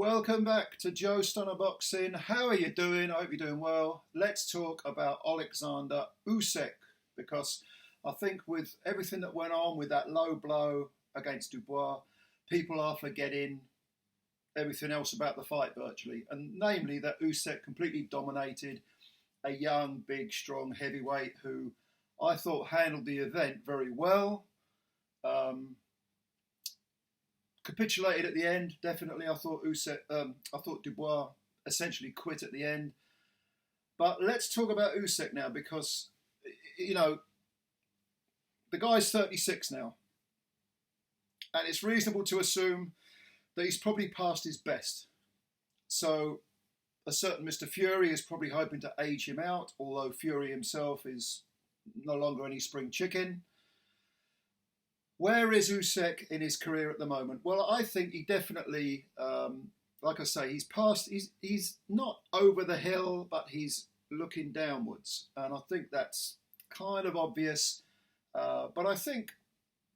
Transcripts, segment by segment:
Welcome back to Joe Stunner Boxing. How are you doing? I hope you're doing well. Let's talk about Oleksandr Usyk because I think with everything that went on with that low blow against Dubois, people are forgetting everything else about the fight virtually, and namely that Usyk completely dominated a young, big, strong heavyweight who I thought handled the event very well. Capitulated at the end, definitely. I thought Dubois essentially quit at the end. But let's talk about Usyk now because, the guy's 36 now. And it's reasonable to assume that he's probably past his best. So a certain Mr. Fury is probably hoping to age him out, although Fury himself is no longer any spring chicken. Where is Usyk in his career at the moment? Well, I think he definitely, like I say, he's not over the hill, but he's looking downwards. And I think that's kind of obvious. But I think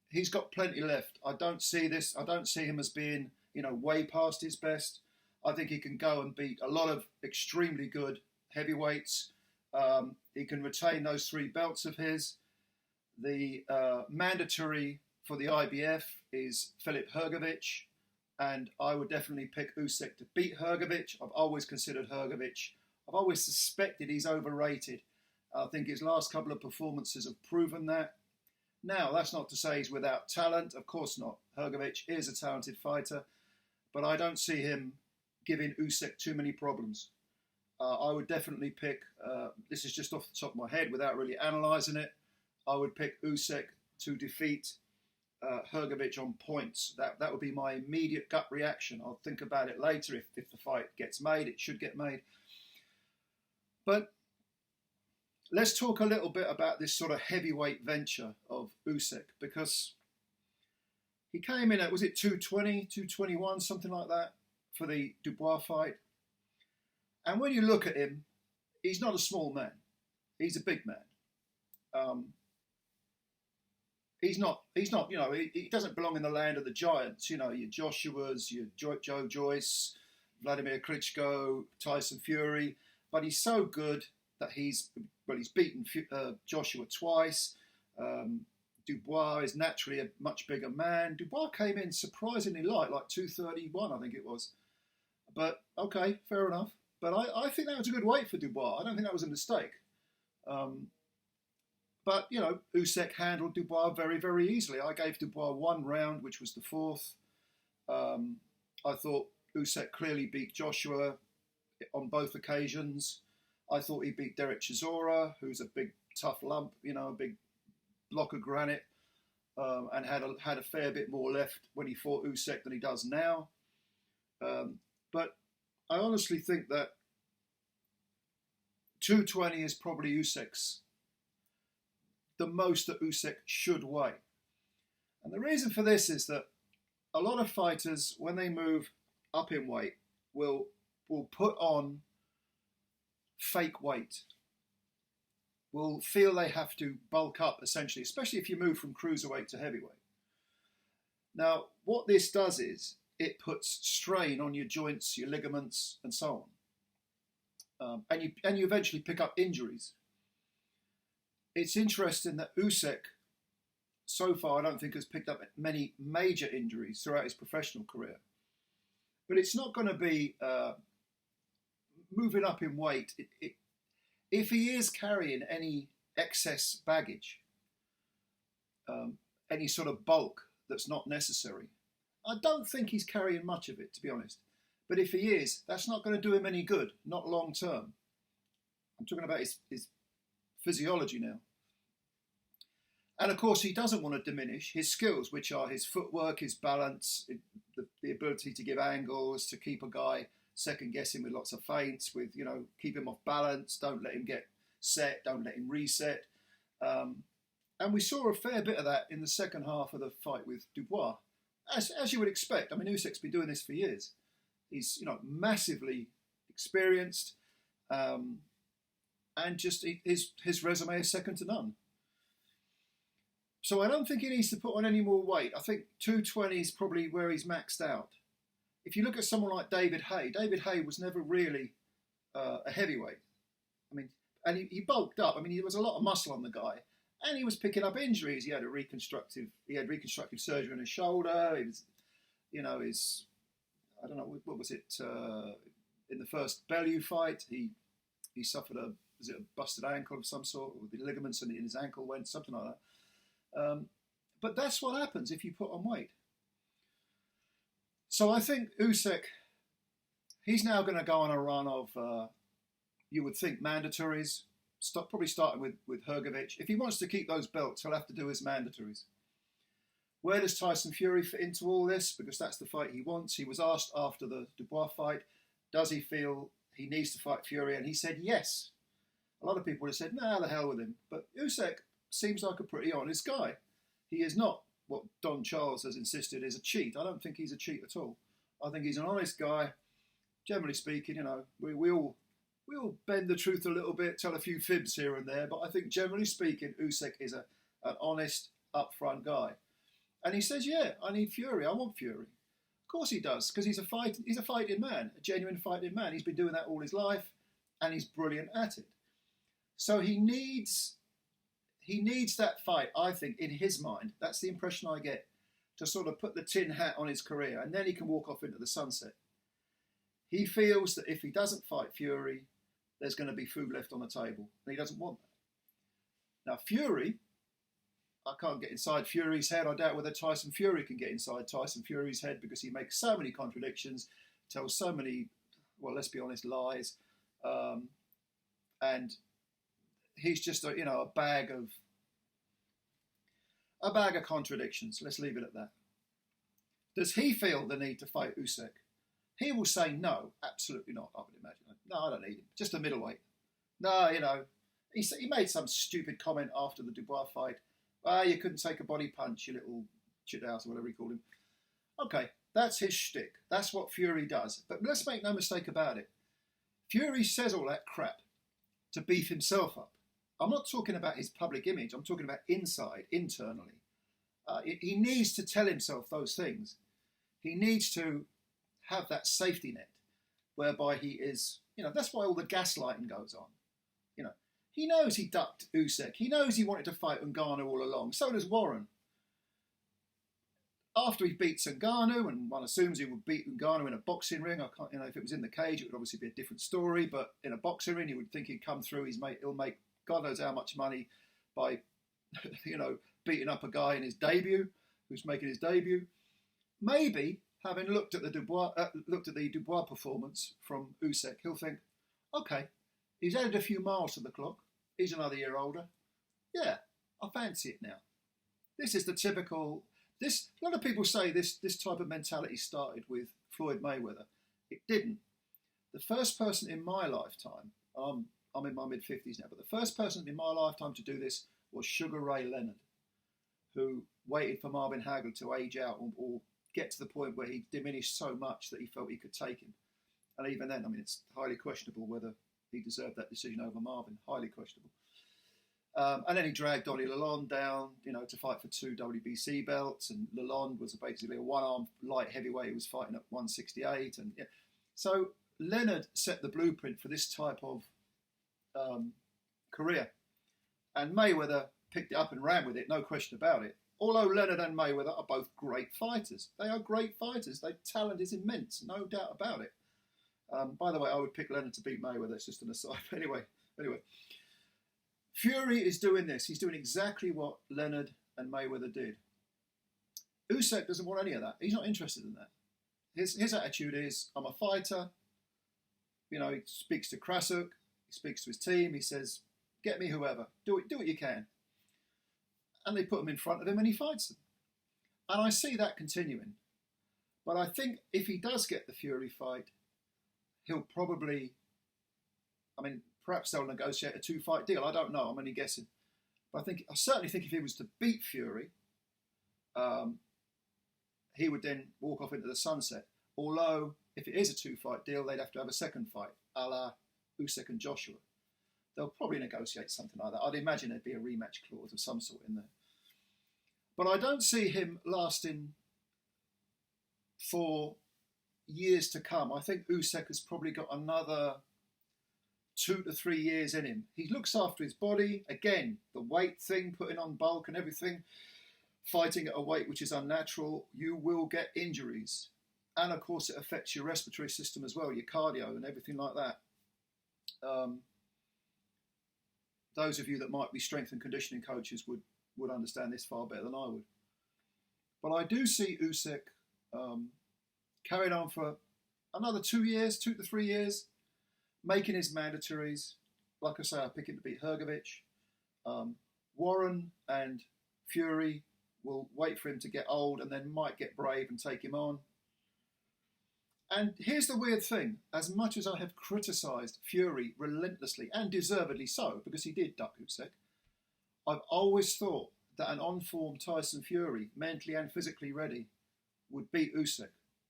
he's got plenty left. I don't see him as being, way past his best. I think he can go and beat a lot of extremely good heavyweights. He can retain those three belts of his. The mandatory for the IBF is Filip Hrgovic, and I would definitely pick Usyk to beat Hrgovic. I've always considered Hrgovic. I've always suspected he's overrated. I think his last couple of performances have proven that. Now, that's not to say he's without talent. Of course not. Hrgovic is a talented fighter, but I don't see him giving Usyk too many problems. I would definitely pick, this is just off the top of my head without really analysing it, I would pick Usyk to defeat Hrgovic on points. That would be my immediate gut reaction. I'll think about it later if the fight gets made. It should get made. But let's talk a little bit about this sort of heavyweight venture of Usyk, because he came in at, was it 220, 221, something like that, for the Dubois fight. And when you look at him, he's not a small man. He's a big man. He's not, he doesn't belong in the land of the giants, your Joshuas, your Joe Joyce, Vladimir Klitschko, Tyson Fury, but he's so good that he's beaten Joshua twice. Dubois is naturally a much bigger man. Dubois came in surprisingly light, like 231, I think it was. But, okay, fair enough. But I think that was a good weight for Dubois. I don't think that was a mistake. But, Usyk handled Dubois very, very easily. I gave Dubois one round, which was the fourth. I thought Usyk clearly beat Joshua on both occasions. I thought he beat Derek Chisora, who's a big, tough lump, a big block of granite, and had a fair bit more left when he fought Usyk than he does now. But I honestly think that 220 is probably Usyk's, the most that Usyk should weigh. And the reason for this is that a lot of fighters, when they move up in weight, will put on fake weight, will feel they have to bulk up, essentially, especially if you move from cruiserweight to heavyweight. Now, what this does is it puts strain on your joints, your ligaments, and so on. And you eventually pick up injuries. It's interesting that Usyk, so far, I don't think has picked up many major injuries throughout his professional career. But it's not going to be moving up in weight. If he is carrying any excess baggage, any sort of bulk that's not necessary, I don't think he's carrying much of it, to be honest. But if he is, that's not going to do him any good, not long term. I'm talking about his physiology now. And of course, he doesn't want to diminish his skills, which are his footwork, his balance, the ability to give angles, to keep a guy second guessing with lots of feints, with, keep him off balance, don't let him get set, don't let him reset. And we saw a fair bit of that in the second half of the fight with Dubois. As you would expect. I mean, Usyk's been doing this for years. He's, massively experienced, and just his resume is second to none. So I don't think he needs to put on any more weight. I think 220 is probably where he's maxed out. if you look at someone like David Haye was never really a heavyweight. I mean, and he bulked up. I mean, there was a lot of muscle on the guy, and he was picking up injuries. He had reconstructive surgery on his shoulder. He was, I don't know, what was it? In the first Bellew fight, he suffered a busted ankle of some sort, or the ligaments in his ankle went, something like that. But that's what happens if you put on weight. So I think Usyk, he's now going to go on a run of, you would think, mandatories, probably starting with Hrgovic. If he wants to keep those belts, he'll have to do his mandatories. Where does Tyson Fury fit into all this? Because that's the fight he wants. He was asked after the Dubois fight, does he feel he needs to fight Fury? And he said yes. A lot of people would have said, nah, the hell with him. But Usyk seems like a pretty honest guy. He is not what Don Charles has insisted is a cheat. I don't think he's a cheat at all. I think he's an honest guy. Generally speaking, we all bend the truth a little bit, tell a few fibs here and there, but I think generally speaking, Usyk is an honest, upfront guy. And he says, yeah, I need Fury. I want Fury. Of course he does, because he's a fighting man, a genuine fighting man. He's been doing that all his life, and he's brilliant at it. So he needs that fight, I think, in his mind. That's the impression I get, to sort of put the tin hat on his career, and then he can walk off into the sunset. He feels that if he doesn't fight Fury, there's going to be food left on the table, and he doesn't want that. Now, Fury, I can't get inside Fury's head. I doubt whether Tyson Fury can get inside Tyson Fury's head, because he makes so many contradictions, tells so many, well, let's be honest, lies, and he's just a bag of contradictions. Let's leave it at that. Does he feel the need to fight Usyk? He will say no, absolutely not. I would imagine. No, I don't need him. Just a middleweight. No, he made some stupid comment after the Dubois fight. You couldn't take a body punch, you little shit house, or whatever he called him. Okay, that's his shtick. That's what Fury does. But let's make no mistake about it. Fury says all that crap to beef himself up. I'm not talking about his public image. I'm talking about internally. He needs to tell himself those things. He needs to have that safety net whereby he is, that's why all the gaslighting goes on. He knows he ducked Usyk. He knows he wanted to fight Ngannou all along. So does Warren. After he beats Ngannou, and one assumes he would beat Ngannou in a boxing ring. I can't, if it was in the cage, it would obviously be a different story. But in a boxing ring, you would think he'd come through. He'll make God knows how much money by, beating up a guy in his debut, who's making his debut. Maybe, having looked at the Dubois performance from Usyk, he'll think, okay, he's added a few miles to the clock. He's another year older. Yeah, I fancy it now. This is the typical. A lot of people say this type of mentality started with Floyd Mayweather. It didn't. The first person in my lifetime, I'm in my mid-50s now, but the first person in my lifetime to do this was Sugar Ray Leonard, who waited for Marvin Hagler to age out or get to the point where he diminished so much that he felt he could take him. And even then, it's highly questionable whether he deserved that decision over Marvin. Highly questionable. And then he dragged Ollie Lalonde down, to fight for 2 WBC belts. And Lalonde was basically a one-arm light heavyweight who was fighting at 168. And so Leonard set the blueprint for this type of career. And Mayweather picked it up and ran with it, no question about it. Although Leonard and Mayweather are both great fighters. They are great fighters. Their talent is immense, no doubt about it. By the way, I would pick Leonard to beat Mayweather. It's just an aside. Anyway. Fury is doing this. He's doing exactly what Leonard and Mayweather did. Usyk doesn't want any of that. He's not interested in that. His attitude is, I'm a fighter. He speaks to Krasuk. He speaks to his team. He says, get me whoever. Do what you can. And they put him in front of him and he fights them. And I see that continuing. But I think if he does get the Fury fight, he'll probably, perhaps they'll negotiate a 2-fight deal. I don't know. I'm only guessing. But I certainly think if he was to beat Fury, he would then walk off into the sunset. Although, if it is a 2-fight deal, they'd have to have a second fight, a la Usyk and Joshua. They'll probably negotiate something like that. I'd imagine there'd be a rematch clause of some sort in there. But I don't see him lasting for years to come. I think Usyk has probably got another 2 to 3 years in him. He looks after his body. Again, the weight thing, putting on bulk and everything, fighting at a weight which is unnatural, you will get injuries. And of course, it affects your respiratory system as well, your cardio and everything like that. Those of you that might be strength and conditioning coaches would understand this far better than I would. But I do see Usyk carried on for another 2 years, 2 to 3 years, making his mandatories. Like I say, I pick him to beat Hrgovic. Warren and Fury will wait for him to get old and then might get brave and take him on. And here's the weird thing. As much as I have criticised Fury relentlessly, and deservedly so, because he did duck Usyk, I've always thought that an on-form Tyson Fury, mentally and physically ready, would beat Usyk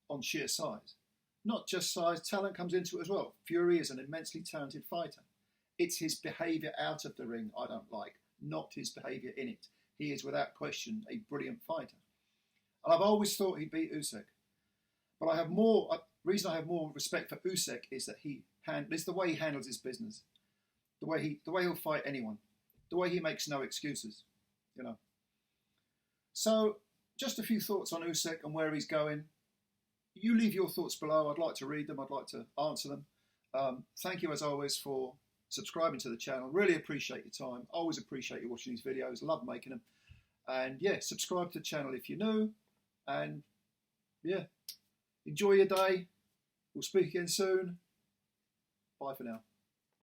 on sheer size. Not just size, talent comes into it as well. Fury is an immensely talented fighter. It's his behaviour out of the ring I don't like, not his behaviour in it. He is without question a brilliant fighter. And I've always thought he'd beat Usyk. But I have more, reason I have more respect for Usyk is that it's the way he handles his business. The way he'll fight anyone. The way he makes no excuses, you know. So, just a few thoughts on Usyk and where he's going. You leave your thoughts below. I'd like to read them. I'd like to answer them. Thank you, as always, for subscribing to the channel. Really appreciate your time. Always appreciate you watching these videos. Love making them. And, yeah, subscribe to the channel if you're new. And, yeah, enjoy your day. We'll speak again soon. Bye for now.